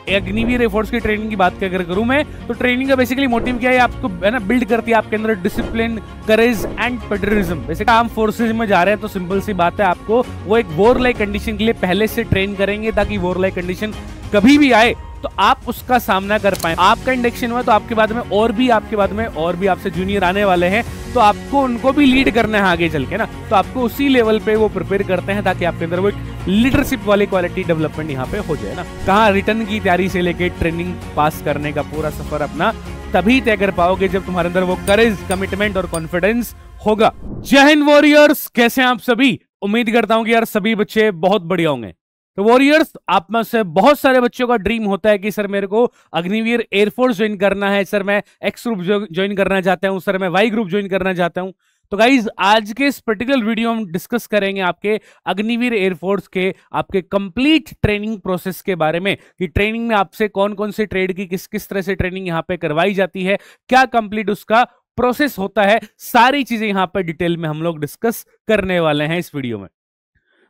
Agniveer air force की training की बात अगर करूं मैं, तो ट्रेनिंग का बेसिकली मोटिव क्या है, आपको है ना बिल्ड करती है आपके अंदर discipline, courage and patriotism. Basically arm forces में जा रहे हैं तो सिंपल सी बात है, आपको वो एक वॉर लाइक कंडीशन के लिए पहले से ट्रेन करेंगे ताकि वॉर लाइक कंडीशन कभी भी आए तो आप उसका सामना कर पाए। आपका इंडक्शन हुआ तो आपके बाद में और भी आपसे जूनियर आने वाले हैं, तो आपको उनको भी लीड करना है आगे चल के ना, तो आपको उसी लेवल पे वो प्रिपेयर करते हैं ताकि आपके अंदर वो एक लीडरशिप वाली क्वालिटी डेवलपमेंट यहाँ पे हो जाए ना। कहाँ रिटर्न की तैयारी से लेके ट्रेनिंग पास करने का पूरा सफर अपना तभी तय कर पाओगे जब तुम्हारे अंदर वो करेज, कमिटमेंट और कॉन्फिडेंस होगा। जय हिंद वॉरियर्स, कैसे हैं आप सभी? उम्मीद करता हूं कि यार सभी बच्चे बहुत बढ़िया होंगे। तो वॉरियर्स, आप में से बहुत सारे बच्चों का ड्रीम होता है कि सर मेरे को अग्निवीर एयरफोर्स ज्वाइन करना है, सर मैं एक्स ग्रुप ज्वाइन करना चाहता हूं, सर मैं वाई ग्रुप ज्वाइन करना चाहता हूं। तो गाइज आज के इस पर्टिकुलर वीडियो हम डिस्कस करेंगे आपके अग्निवीर एयरफोर्स के आपके कंप्लीट ट्रेनिंग प्रोसेस के बारे में, कि ट्रेनिंग में आपसे कौन कौन से ट्रेड की किस किस तरह से ट्रेनिंग यहाँ पे करवाई जाती है, क्या कंप्लीट उसका प्रोसेस होता है, सारी चीजें यहाँ पे डिटेल में हम लोग डिस्कस करने वाले हैं इस वीडियो में।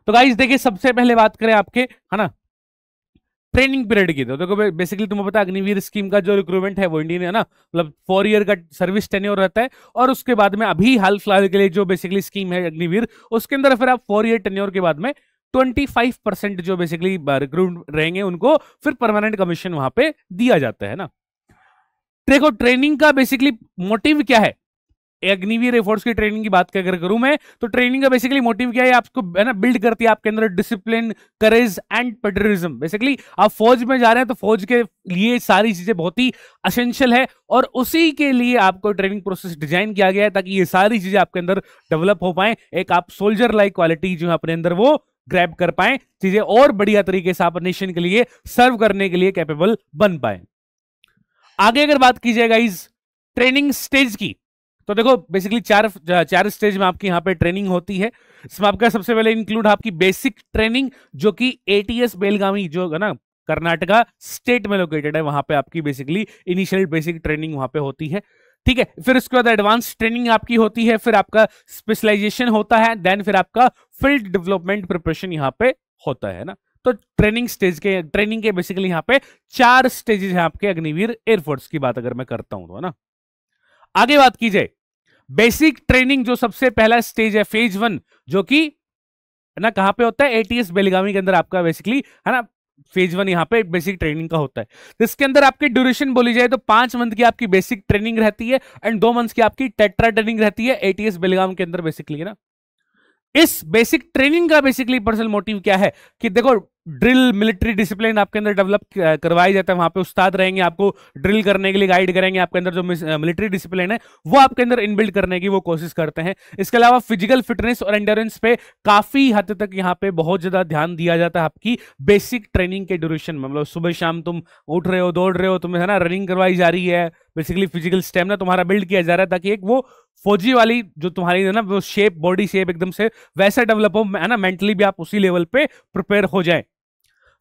तो गाइस देखिए, सबसे पहले बात करें आपके है ना ट्रेनिंग पीरियड की, तो देखो बेसिकली तुम्हें पता है अग्निवीर स्कीम का जो रिक्रूटमेंट है वो इंडियन है ना, मतलब 4 ईयर का सर्विस टेन्योर रहता है, और उसके बाद में अभी हाल फिलहाल के लिए जो बेसिकली स्कीम है अग्निवीर, उसके अंदर फिर आप 4 ईयर टेन्योर के बाद में 25% जो बेसिकली रिक्रूट रहेंगे उनको फिर परमानेंट कमीशन वहां पे दिया जाता है ना। देखो ट्रेनिंग का बेसिकली मोटिव क्या है, अग्निवीर एयरफोर्स की ट्रेनिंग की बात अगर करूं मैं, तो ट्रेनिंग का बेसिकली मोटिव क्या है, आपको है ना बिल्ड करती है आपके अंदर discipline, courage and patriotism. Basically आप फौज में जा रहे हैं तो फौज के लिए सारी चीजें बहुत ही एसेंशियल है, और उसी के लिए आपको ट्रेनिंग प्रोसेस डिजाइन किया गया है ताकि ये सारी चीजें आपके अंदर डेवलप हो पाए, एक आप सोल्जर लाइक क्वालिटी जो है अपने अंदर वो ग्रैब कर पाए, चीजें और बढ़िया तरीके से आप नेशन के लिए सर्व करने के लिए कैपेबल बन पाए। आगे अगर बात की जाए इस ट्रेनिंग स्टेज की, तो देखो बेसिकली चार स्टेज में आपकी यहाँ पे ट्रेनिंग होती है। इसमें आपका सबसे पहले इंक्लूड आपकी बेसिक ट्रेनिंग, जो कि एटीएस बेलगामी जो है ना कर्नाटका स्टेट में लोकेटेड है, वहां पे आपकी बेसिकली इनिशियल बेसिक ट्रेनिंग वहां पे होती है, ठीक है। फिर उसके बाद एडवांस ट्रेनिंग आपकी होती है, फिर आपका स्पेशलाइजेशन होता है, देन फिर आपका फील्ड डेवलपमेंट प्रिपरेशन यहाँ पे होता है ना। तो ट्रेनिंग के बेसिकली यहाँ पे 4 स्टेजेस हैं आपके अग्निवीर एयरफोर्स की बात अगर मैं करता हूं तो, है ना। आगे बात की जाए बेसिक ट्रेनिंग, जो सबसे पहला स्टेज है फेज 1, जो कि है ना कहां पे होता है, एटीएस बेलगामी के अंदर आपका बेसिकली है ना फेज 1 यहाँ पे बेसिक ट्रेनिंग का होता है। जिसके अंदर आपकी ड्यूरेशन बोली जाए तो 5 मंथ की आपकी बेसिक ट्रेनिंग रहती है एंड 2 मंथ की आपकी टेट्रा ट्रेनिंग रहती है एटीएस बेलगाम के अंदर बेसिकली, है ना। इस बेसिक ट्रेनिंग का बेसिकली पर्सनल मोटिव क्या है कि देखो ड्रिल, मिलिट्री डिसिप्लिन आपके अंदर डेवलप करवाई जाता है, वहां पे उस्ताद रहेंगे, आपको ड्रिल करने के लिए गाइड करेंगे, आपके अंदर जो मिलिट्री डिसिप्लिन है वो आपके अंदर इनबिल्ड करने की वो कोशिश करते हैं। इसके अलावा फिजिकल फिटनेस और एंड्योरेंस पे काफी हद तक यहाँ पे बहुत ज्यादा ध्यान दिया जाता है आपकी बेसिक ट्रेनिंग के ड्यूरेशन में, मतलब सुबह शाम तुम उठ रहे हो, दौड़ रहे हो, तुम्हें है ना रनिंग करवाई जा रही है, बेसिकली फिजिकल स्टेमिना तुम्हारा बिल्ड किया जा रहा है ताकि एक वो फौजी वाली जो तुम्हारी है ना वो शेप, बॉडी शेप एकदम से वैसा डेवलप हो, है ना, मेंटली भी आप उसी लेवल पे प्रिपेयर हो जाए।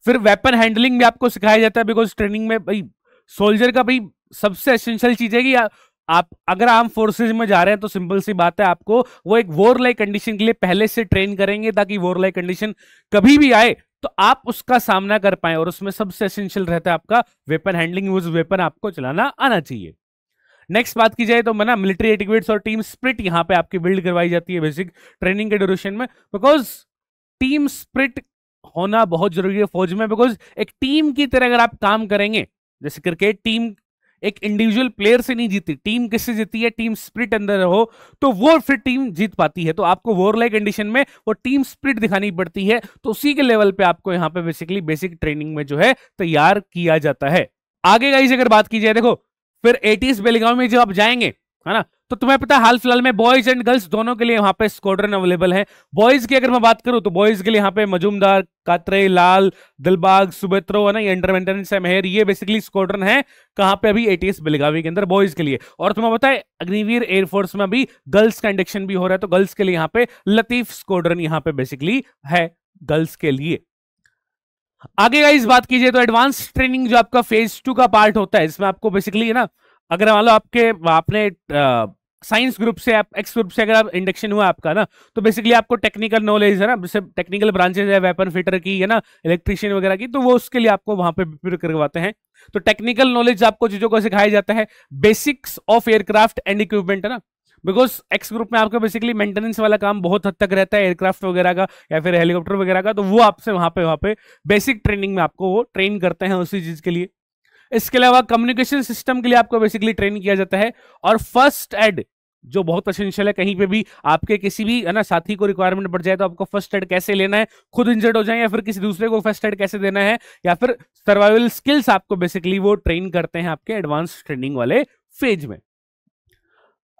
फिर वेपन हैंडलिंग भी आपको सिखाया जाता है, बिकॉज ट्रेनिंग में भाई सोल्जर का भाई सबसे एसेंशियल चीज है कि आप अगर आर्म फोर्सेज में जा रहे हैं तो सिंपल सी बात है, आपको वो एक वॉर लाइक कंडीशन के लिए पहले से ट्रेन करेंगे ताकि वॉर लाइक कंडीशन कभी भी आए तो आप उसका सामना कर पाए, और उसमें सबसे एसेंशियल रहता है आपका वेपन हैंडलिंग, उस वेपन आपको चलाना आना चाहिए। नेक्स्ट बात की जाए तो ना मिलिट्री एटिक्वेट्स और टीम स्पिरिट यहाँ पे आपकी बिल्ड करवाई जाती है बेसिक ट्रेनिंग के ड्यूरेशन में, बिकॉज टीम स्पिरिट होना बहुत जरूरी है फौज में, बिकॉज एक टीम की तरह अगर आप काम करेंगे, जैसे क्रिकेट टीम एक इंडिविजुअल प्लेयर से नहीं जीती, टीम किससे जीती है, टीम स्पिरिट अंदर हो तो वो फिर टीम जीत पाती है। तो आपको वॉर लाइक कंडीशन में वो टीम स्पिरिट दिखानी पड़ती है, तो उसी के लेवल पे आपको यहाँ पे बेसिकली बेसिक ट्रेनिंग में जो है तैयार किया जाता है। आगे गाइस अगर बात की जाए, देखो फिर एटीएस बेलगाम में जब आप जाएंगे, है ना, तो तुम्हें पता है हाल फिलहाल में बॉयज एंड गर्ल्स दोनों के लिए वहां पे स्क्वाड्रन अवेलेबल है। बॉयज की अगर मैं बात करूं तो बॉयज के लिए यहाँ पे मजूमदार, कात्रे, लाल, दिलबाग, सुबेत्रो, है ना, ये अंडर मेंटेनेंस है, मेहर, ये बेसिकली स्क्वाड्रन है कहां पे अभी एटीएस बेलगावी के अंदर बॉयज के लिए। और तुम्हें पता है अग्निवीर एयरफोर्स में अभी गर्ल्स का इंडक्शन भी हो रहा है, तो गर्ल्स के लिए यहाँ पे लतीफ स्क्वाड्रन यहाँ पे बेसिकली है गर्ल्स के लिए। आगे गाइस बात कीजिए तो एडवांस ट्रेनिंग जो आपका फेज 2 का पार्ट होता है, इसमें आपको बेसिकली है ना, अगर मान लो आपने साइंस ग्रुप से, आप एक्स ग्रुप से अगर आप इंडक्शन हुआ आपका ना, तो बेसिकली आपको टेक्निकल नॉलेज है ना, जैसे टेक्निकल ब्रांचेज है, वेपन फिटर की है ना, इलेक्ट्रिशियन वगैरह की, तो वो उसके लिए आपको वहां पे प्रिपेयर करवाते हैं। तो टेक्निकल नॉलेज आपको चीजों को सिखाया जाता है, basics of aircraft and equipment है ना, बिकॉज एक्स ग्रुप में आपका बेसिकली मेंटेनेंस वाला काम बहुत हद तक रहता है एयरक्राफ्ट वगैरह का या फिर हेलीकॉप्टर वगैरह का, तो वो आपसे वहां पे बेसिक ट्रेनिंग में आपको वो ट्रेन करते हैं उसी चीज के लिए। इसके अलावा कम्युनिकेशन सिस्टम के लिए आपको बेसिकली ट्रेन किया जाता है, और फर्स्ट एड जो बहुत एसेंशियल है, कहीं पे भी आपके किसी भी है ना साथी को रिक्वायरमेंट पड़ जाए तो आपको फर्स्ट एड कैसे लेना है, खुद इंजर्ड हो जाए या फिर किसी दूसरे को फर्स्ट एड कैसे देना है, या फिर सर्वाइवल स्किल्स आपको बेसिकली वो ट्रेन करते हैं आपके एडवांस ट्रेनिंग वाले फेज में।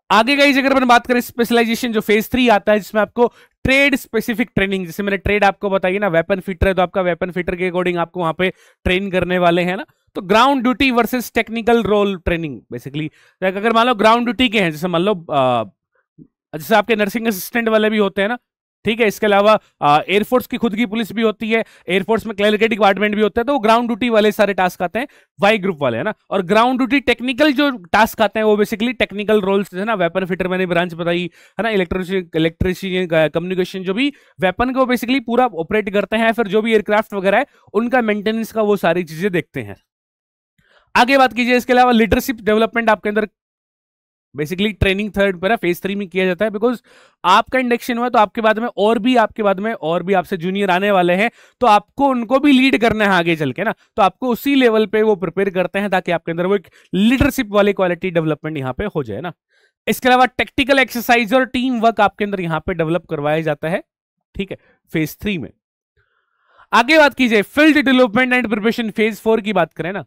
आगे गाइस अगर अपन बात करें स्पेशलाइजेशन, जो फेज 3 आता है जिसमें आपको ट्रेड स्पेसिफिक ट्रेनिंग, जैसे मैंने ट्रेड आपको बताई ना, वेपन फिटर है तो आपका वेपन फिटर के अकॉर्डिंग आपको वहां पे ट्रेन करने वाले हैं ना। तो ground duty versus technical role training basically, अगर मान लो ग्राउंड ड्यूटी के हैं, जैसे मान लो जैसे आपके नर्सिंग असिस्टेंट वाले भी होते हैं ना, ठीक है, इसके अलावा एयरफोर्स की खुद की पुलिस भी होती है, एयरफोर्स में क्लरिकल डिपार्टमेंट भी होता है, तो ग्राउंड ड्यूटी वाले सारे टास्क आते हैं वाई ग्रुप वाले है ना। और ग्राउंड ड्यूटी टेक्निकल जो टास्क आते हैं वो बेसिकली टेक्निकल रोल्स है ना, वेपन फिटर मैंने ब्रांच बताई है ना, इलेक्ट्रिशियन कम्युनिकेशन, जो भी वेपन को बेसिकली पूरा ऑपरेट करते हैं, फिर जो भी एयरक्राफ्ट वगैरह है उनका मेंटेनेंस का वो सारी चीजें देखते हैं। आगे बात कीजिए, इसके अलावा लीडरशिप डेवलपमेंट आपके अंदर बेसिकली ट्रेनिंग थर्ड पर फेज 3 में किया जाता है, बिकॉज आपका इंडक्शन हुआ तो आपके बाद में और भी आपसे जूनियर आने वाले हैं, तो आपको उनको भी लीड करना है आगे चल के ना, तो आपको उसी लेवल पे वो प्रिपेयर करते हैं ताकि आपके अंदर वो एक लीडरशिप वाली क्वालिटी डेवलपमेंट यहाँ पे हो जाए ना। इसके अलावा टेक्टिकल एक्सरसाइज और टीम वर्क आपके अंदर यहाँ पे डेवलप करवाया जाता है, ठीक है, फेज 3 में। आगे बात कीजिए field development and preparation, phase 4 की बात करें ना,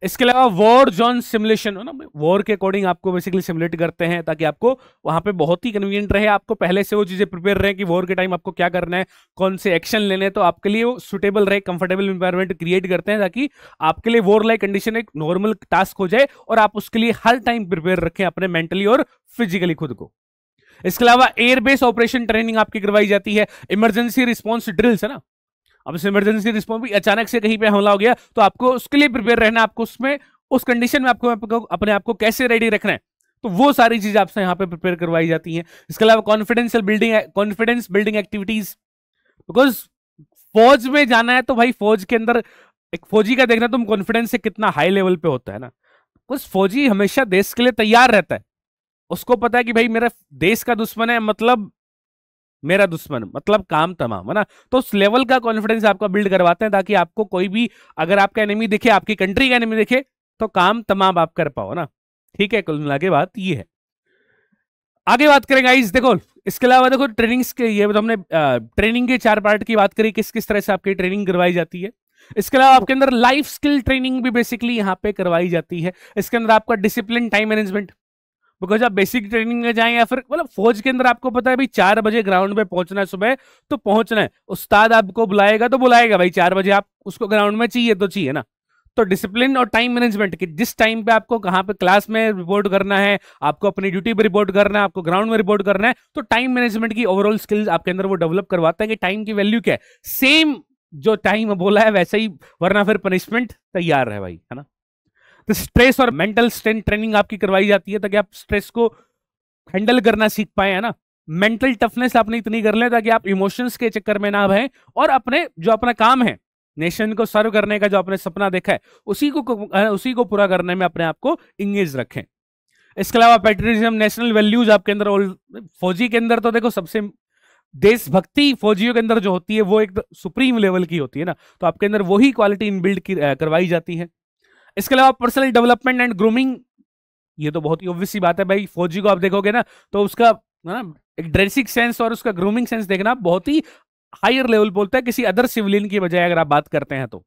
इसके अलावा वॉर जोन सिमुलेशन है ना, वॉर के अकॉर्डिंग आपको बेसिकली सिमुलेट करते हैं ताकि आपको वहां पे बहुत ही कन्वीनियंट रहे, आपको पहले से वो चीजें प्रिपेयर रहे कि वॉर के टाइम आपको क्या करना है, कौन से एक्शन लेने हैं, तो आपके लिए वो सुटेबल रहे, कंफर्टेबल इंवायरमेंट क्रिएट करते हैं ताकि आपके लिए वॉर लाइक कंडीशन एक नॉर्मल टास्क हो जाए और आप उसके लिए हर टाइम प्रिपेयर रखें अपने मेंटली और फिजिकली खुद को। इसके अलावा एयरबेस ऑपरेशन ट्रेनिंग आपकी करवाई जाती है, इमरजेंसी रिस्पॉन्स ड्रिल्स है ना, अब इस इमरजेंसी रिस्पॉन्स भी अचानक से कहीं पे हमला हो गया तो आपको उसके लिए प्रिपेयर रहना, आपको उसमें उस कंडीशन में आपको अपने आप को कैसे रेडी रखना है, तो वो सारी चीज आपसे यहाँ पे प्रिपेयर करवाई जाती हैं। इसके अलावा कॉन्फिडेंस बिल्डिंग एक्टिविटीज, बिकॉज फौज में जाना है तो भाई फौज के अंदर एक फौजी का देखना तुम कॉन्फिडेंस से कितना हाई लेवल पे होता है ना, कुछ फौजी हमेशा देश के लिए तैयार रहता है, उसको पता है कि भाई मेरा देश का दुश्मन है मतलब मेरा दुश्मन मतलब काम तमाम है ना, तो उस लेवल का कॉन्फिडेंस आपका बिल्ड करवाते हैं ताकि आपको कोई भी अगर आपका एनिमी दिखे, आपकी कंट्री का एनिमी दिखे तो काम तमाम आप कर पाओ ना, ठीक है, कुल मिला के बात ये है। आगे बात करें गाइस, देखो इसके अलावा देखो ट्रेनिंग्स के ये तो हमने ट्रेनिंग के 4 पार्ट की बात करी, किस किस तरह से आपकी ट्रेनिंग करवाई जाती है। इसके अलावा आपके अंदर लाइफ स्किल ट्रेनिंग भी बेसिकली यहाँ पे करवाई जाती है। इसके अंदर आपका डिसिप्लिन, टाइम मैनेजमेंट, बिकॉज आप बेसिक ट्रेनिंग में जाएं या फिर मतलब फौज के अंदर आपको पता है भाई 4 बजे ग्राउंड पे पहुंचना है, सुबह तो पहुंचना है, उस्ताद आपको बुलाएगा तो बुलाएगा भाई 4 बजे, आप उसको ग्राउंड में चाहिए तो चाहिए ना। तो डिसिप्लिन और टाइम मैनेजमेंट कि जिस टाइम पे आपको कहाँ पे क्लास में रिपोर्ट करना है, आपको अपनी ड्यूटी पे रिपोर्ट करना है, आपको ग्राउंड में रिपोर्ट करना है, तो टाइम मैनेजमेंट की ओवरऑल स्किल्स आपके अंदर वो डेवलप करवाता है कि टाइम की वैल्यू क्या है, सेम जो टाइम बोला है वैसे ही, वरना फिर पनिशमेंट तैयार है भाई, है ना। तो स्ट्रेस और मेंटल स्ट्रेंथ ट्रेनिंग आपकी करवाई जाती है ताकि आप स्ट्रेस को हैंडल करना सीख पाए, है ना। मेंटल टफनेस आपने इतनी कर ले ताकि आप इमोशंस के चक्कर में ना बहें और अपने जो अपना काम है, नेशन को सर्व करने का जो आपने सपना देखा है उसी को पूरा करने में अपने आप को इंगेज रखें। इसके अलावा पैट्रियटिज्म, नेशनल वैल्यूज आपके अंदर, फौजी के अंदर तो देखो सबसे देशभक्ति फौजियों के अंदर जो होती है वो एक सुप्रीम लेवल की होती है ना, तो आपके अंदर वही क्वालिटी इनबिल्ड करवाई जाती है। इसके अलावा पर्सनल डेवलपमेंट एंड ग्रूमिंग, ये तो बहुत ही ऑब्वियस सी बात है भाई, फौजी को आप देखोगे ना तो उसका ना एक ड्रेसिंग सेंस और उसका ग्रूमिंग सेंस देखना बहुत ही हायर लेवल बोलता है किसी अदर सिविलियन की बजाय अगर आप बात करते हैं तो।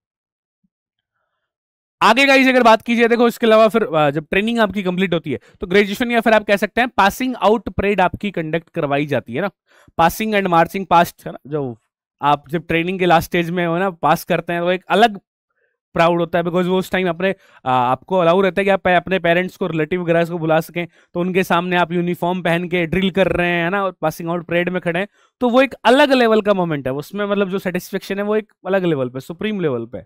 आगे गाइस अगर बात कीजिए, देखो इसके अलावा फिर जब ट्रेनिंग आपकी कंप्लीट होती है तो ग्रेजुएशन या फिर आप कह सकते हैं पासिंग आउट परेड आपकी कंडक्ट करवाई जाती है ना। पासिंग एंड मार्चिंग पास्ट है ना, जो आप जब ट्रेनिंग के लास्ट स्टेज में हो ना पास करते हैं तो एक अलग प्राउड होता है, बिकॉज वो उस टाइम अपने आपको अलाउ रहता है कि आप अपने पेरेंट्स को, रिलेटिव वगैरह को बुला सकें, तो उनके सामने आप यूनिफॉर्म पहन के ड्रिल कर रहे हैं ना और पासिंग आउट परेड में खड़े हैं, तो वो एक अलग लेवल का मोमेंट है, उसमें मतलब जो सेटिस्फेक्शन है वो एक अलग लेवल पे, सुप्रीम लेवल पे।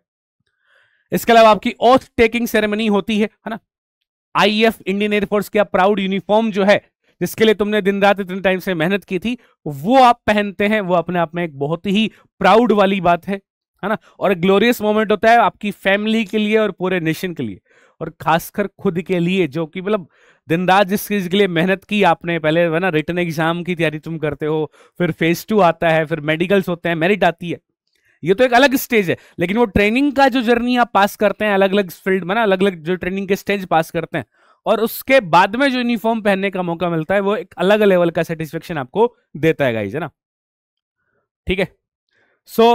इसके अलावा आपकी ऑथ टेकिंग सेरेमनी होती है ना। आईएफ इंडियन एयरफोर्स का प्राउड यूनिफॉर्म जो है जिसके लिए तुमने दिन रात इतने टाइम से मेहनत की थी, वो आप पहनते हैं, वो अपने आप में एक बहुत ही प्राउड वाली बात है ना। और एक ग्लोरियस मोमेंट होता है आपकी फैमिली के लिए और पूरे नेशन के लिए, और खासकर खुद के लिए, जो कि मतलब दिन रात जिस चीज के लिए मेहनत की आपने, पहले है ना रिटन एग्जाम की तैयारी तुम करते हो, फिर फेज 2 आता है, फिर मेडिकल्स होते हैं, मेरिट आती है, ये तो एक अलग स्टेज है। लेकिन वो ट्रेनिंग का जो जर्नी आप पास करते हैं, अलग अलग फील्ड में ना, अलग अलग जो ट्रेनिंग के स्टेज पास करते हैं, और उसके बाद में जो यूनिफॉर्म पहनने का मौका मिलता है, वो एक अलग लेवल का सेटिस्फेक्शन आपको देता है गाइस, है ना। ठीक है। सो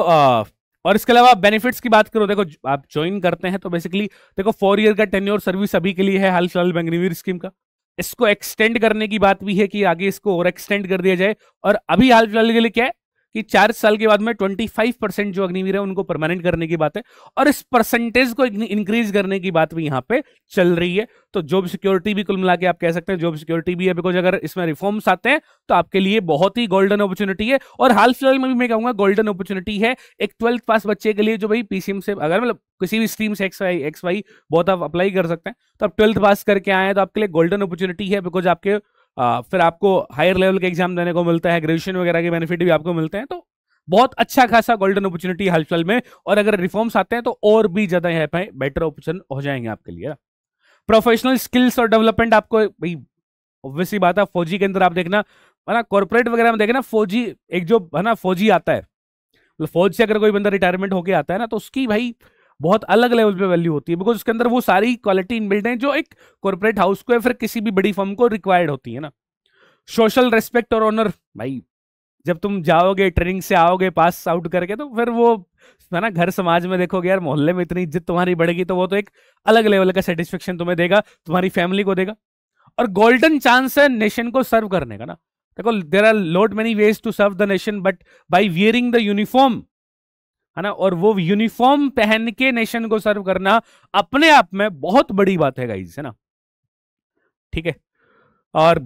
और इसके अलावा बेनिफिट्स की बात करो, देखो आप ज्वाइन करते हैं तो बेसिकली देखो 4 ईयर का टेन्योर सर्विस अभी के लिए है हाल फिलहाल में अग्निवीर स्कीम का। इसको एक्सटेंड करने की बात भी है कि आगे इसको और एक्सटेंड कर दिया जाए, और अभी हाल फिलहाल के लिए क्या है कि 4 साल के बाद में 25% जो अग्निवीर है उनको परमानेंट करने की बात है, और इस परसेंटेज को इंक्रीज करने की बात भी यहां पे चल रही है। तो जॉब सिक्योरिटी भी कुल मिला के आप कह सकते हैं जॉब सिक्योरिटी भी है, बिकॉज अगर इसमें रिफॉर्म्स आते हैं तो आपके लिए बहुत ही गोल्डन अपॉर्चुनिटी है। और हाल फिलहाल में भी मैं कहूंगा गोल्डन अपॉर्चुनिटी है एक 12th पास बच्चे के लिए, जो भाई पीसीएम से अगर मतलब किसी भी स्ट्रीम से एक्स वाई बहुत आप अप्लाई कर सकते हैं, तो आप 12th पास करके आए हैं तो आपके लिए गोल्डन अपॉर्चुनिटी है, बिकॉज आपके फिर आपको हायर लेवल के एग्जाम देने को मिलता है, ग्रेजुएशन वगैरह के बेनिफिट भी आपको मिलते हैं, तो बहुत अच्छा खासा गोल्डन अपॉर्चुनिटी हाल फिलहाल में। और अगर रिफॉर्म्स आते हैं तो और भी ज्यादा यहाँ पे बेटर ऑप्शन हो जाएंगे आपके लिए। प्रोफेशनल स्किल्स और डेवलपमेंट आपको भाई ऑब्वियसली बात है, फौजी के अंदर आप देखना है ना, कॉर्पोरेट वगैरह में देखना, फौजी एक जो है ना फौजी आता है, मतलब फौज से अगर कोई बंदा रिटायरमेंट होके आता है ना, तो उसकी भाई बहुत अलग लेवल पे वैल्यू होती है, बिकॉज उसके अंदर वो सारी क्वालिटी इनबिल्ट है जो एक कॉर्पोरेट हाउस को या फिर किसी भी बड़ी फर्म को रिक्वायर्ड होती है ना। सोशल रेस्पेक्ट और ऑनर, भाई जब तुम जाओगे ट्रेनिंग से आओगे पास आउट करके, तो फिर वो है ना घर समाज में देखोगे यार, मोहल्ले में इतनी इज्जत तुम्हारी बढ़ेगी, तो वो तो एक अलग लेवल का सेटिस्फेक्शन तुम्हें देगा, तुम्हारी फैमिली को देगा। और गोल्डन चांस है नेशन को सर्व करने का ना। देखो there are lot many ways to serve the nation, but by wearing the uniform, है ना, और वो यूनिफॉर्म पहन के नेशन को सर्व करना अपने आप में बहुत बड़ी बात है गाइस, है ना। ठीक है। और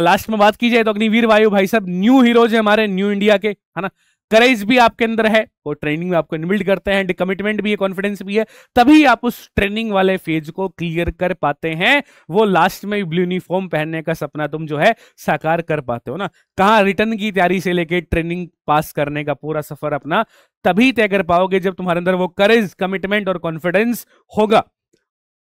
लास्ट में बात की जाए तो अग्निवीर वायु भाई साहब न्यू हीरोज है हमारे न्यू इंडिया के, है ना। करेज भी आपके अंदर है, वो ट्रेनिंग में आपको इनबिल्ड करते हैं, कमिटमेंट भी है, कॉन्फिडेंस भी है, तभी आप उस ट्रेनिंग वाले फेज को क्लियर कर पाते हैं। वो लास्ट में ब्लू यूनिफॉर्म पहनने का सपना तुम जो है साकार कर पाते हो ना। कहाँ रिटर्न की तैयारी से लेके ट्रेनिंग पास करने का पूरा सफर अपना तभी तय कर पाओगे जब तुम्हारे अंदर वो करेज, कमिटमेंट और कॉन्फिडेंस होगा।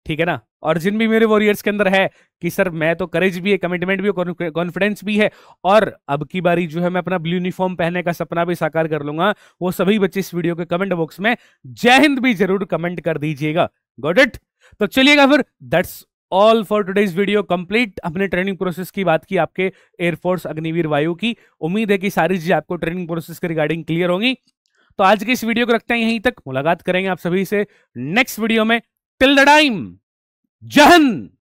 ठीक है ना। और जिन भी मेरे वॉरियर्स के अंदर है कि सर मैं तो करेज भी है, कमिटमेंट भी है, कॉन्फिडेंस भी है, और अब की बारी जो है मैं अपना ब्लू यूनिफॉर्म पहनने का सपना भी साकार कर लूंगा, वो सभी बच्चे इस वीडियो के कमेंट बॉक्स में जय हिंद भी जरूर कमेंट कर दीजिएगा। Got it. तो चलिएगा फिर, that's all for today's video complete. अपने ट्रेनिंग प्रोसेस की बात की आपके एयरफोर्स अग्निवीर वायु की, उम्मीद है कि सारी चीजें आपको ट्रेनिंग प्रोसेस के रिगार्डिंग क्लियर होंगी। तो आज की इस वीडियो को रखते हैं यहीं तक, मुलाकात करेंगे आप सभी से नेक्स्ट वीडियो में। टिल द टाइम, जय हिंद।